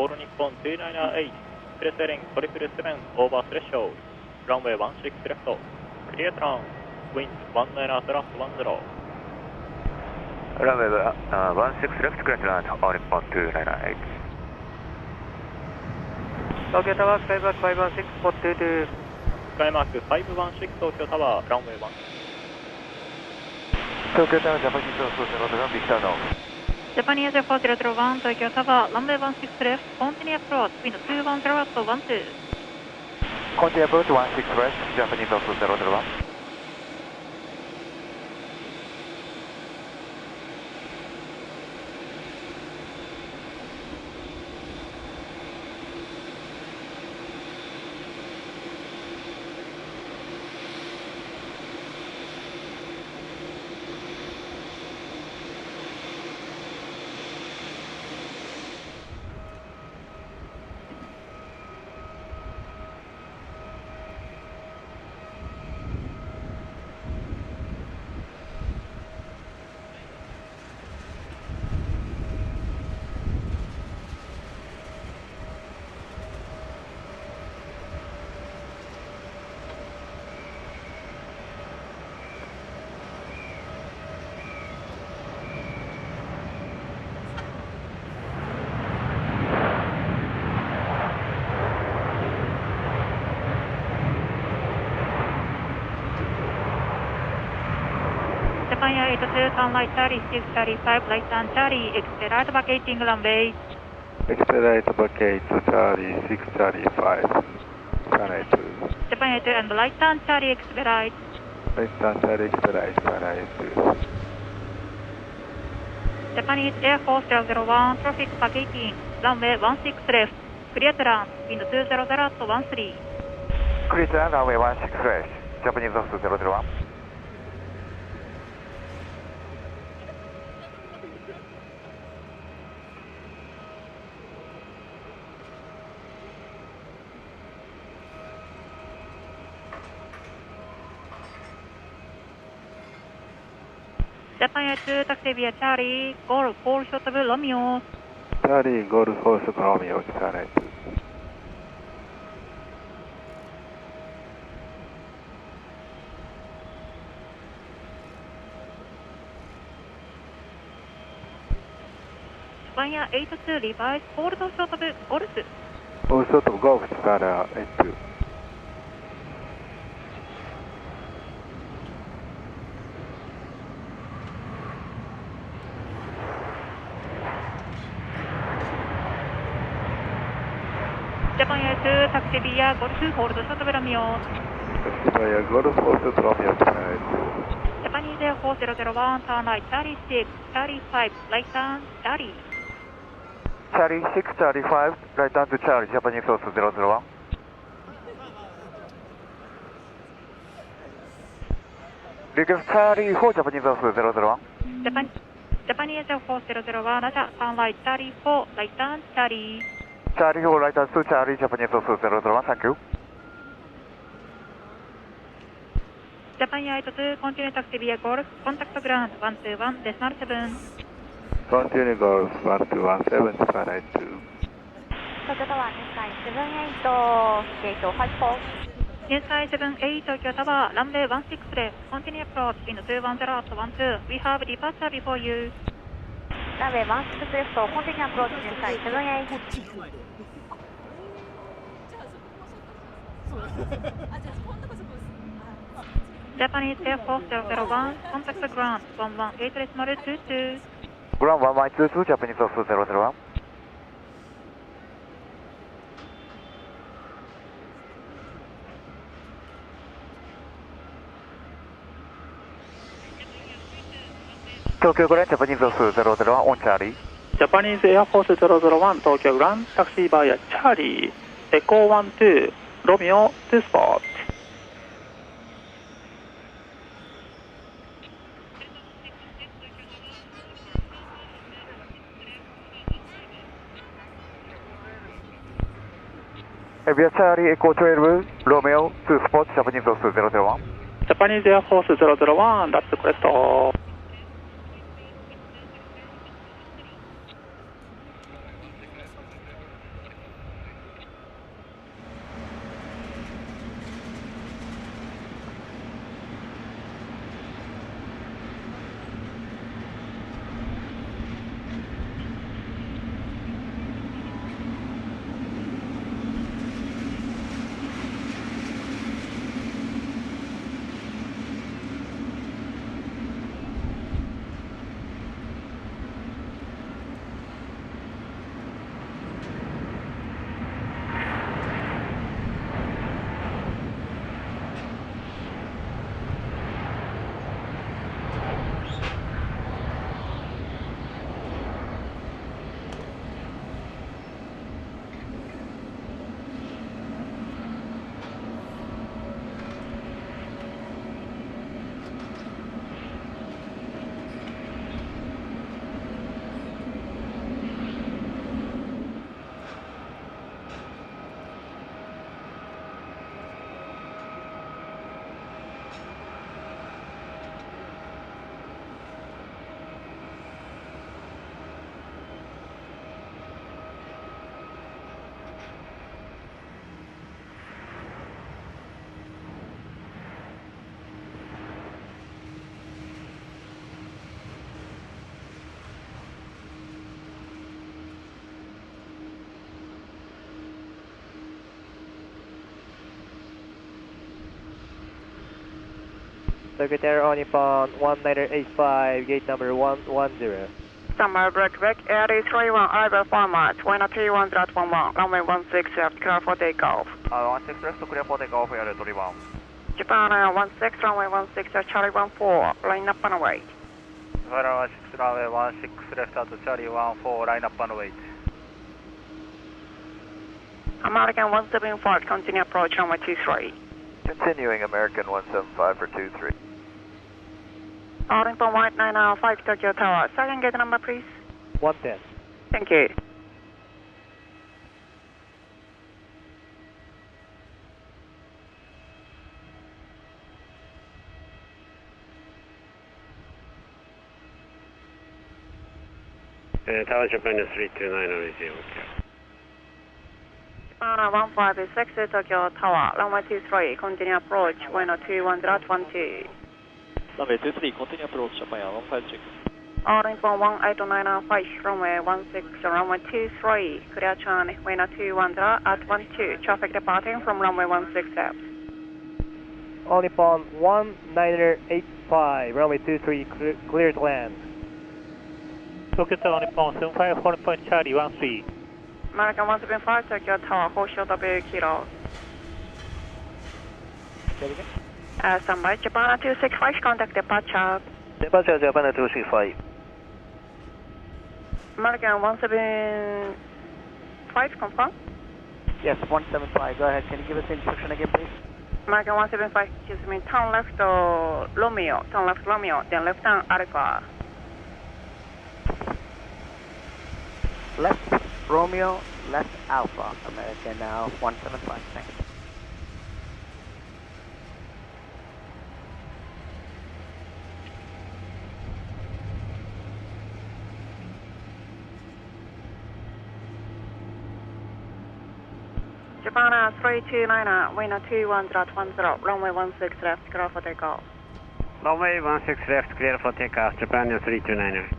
オール日本298プレスエリン777オーバースレッショードランウェイ16レフトクリアトランウィンズ19スラッシュ10ランウェイ16レフトクリアトランオール日本298東京タワースカイマーク516スポット22スカイマーク516東京タワーランウェイ1東京タワージャパニーズ401ビクターノジャパニーズ4001東京タワーランウェイ16レフトコンティニューアプローチウィンド210と12コンティニューアプローチ16レフトジャパニーズ401Japan Air 82 sunlight Charlie 635 light turn Charlie expedite vacating runway Expedite vacate to Charlie 635 Sunlight 2 Japan Air 2 and light turn Charlie expedite Light turn Charlie expedite Sunlight 2 Japanese Air Force 001 traffic vacating runway 16 left clear to run wind 200 to 13 クリアトランランウェイ16レフトジャパニーズ001ジャパンエア2タクシービアチャーリーゴールフォールショットブロミオチャーリーゴールフォースロミオSunlight 2ジャパンエア82リバイスホールドショートブゴルフゴールショットゴールフSunlight 2ジャパンエア2タクシービアゴルフホールドショートブロミオタクシービアゴルフフォースロミオSunlight 2ジャパニーズエア4001ターンライトチャーリー6チャーリー5ライターンチャーリーチャーリー6チャーリー5ライターンとチャーリージャパニーズソース001リクエストチャーリー4ジャパニーズソース001ジャパニーズエア4001ラジャターンライトチャーリー4ライターンチャーリーチャーリー4ライターン2チャーリージャパニーズソース001 Thank youジャパンエア2コンティニュータクシービアゴルフコンタクトグラウンド121デシマル7 Continue Golf 1217 Sunlight 2東京タワーニュースカイ78ゲート54ニュースカイ78東京タワーランウェイ16レフコンティニューアプローチウィンド210と12 We have departure before you ランウェイ16レフトコンティニューアプローチニュースカイ78ジャパニーズエアフォース001コンタクトグラウンド118デシマル22グラン1122ジャパニーズソース001東京グランジャパニーズソース001オンチャーリージャパニーズエアフォース001東京グランタクシーバイアチャーリーエコー12ロミオ2スポットビアチャーリーエコー12ロミオ2スポットジャパニーズソース001ジャパニーズエアフォース001ラッツクレスト Target Air on Nippon 1985, gate number 110. Summer break, Air 31, arrival format, China 31.11, runway 16 left, clear for takeoff. 16 left, clear for takeoff, Air 31. Japan 16, runway 16, Charlie 14, line up and wait. Japan 16, runway 16 left at Charlie 14, line up and wait. American 175, continue approach, runway 23. Continuing American 175 for 23. Arlington White 905 Tokyo Tower. Second gate number, please. 110. Thank you. Tower Japan 329 on radio. Japan 156 Tokyo Tower. Runway 23. Continue approach. Wind 21020. Runway 23, continue approach, Japan 156. Arlington 18905, runway 16, runway 23, clear Charlie, wind 210 at 12, traffic departing from runway 16 left. On Nippon 1985, runway 23, clear to land. Tokyo Tower Nippon 75, holding point Charlie 13. American 175, Tokyo Tower, hold short of 8 kilo. Standby, Japan 265, contact departure. Departure Japan 265. American 175, confirm? Yes, 175. Go ahead. Can you give us the instruction again, please? American 175, excuse me, turn left Romeo, then left turn Alpha. Left Romeo, left Alpha. American 175. Thanks. Japan 329, wind 21010, runway 16 left, clear for takeoff. Runway 16 left, clear for takeoff, Japan 329.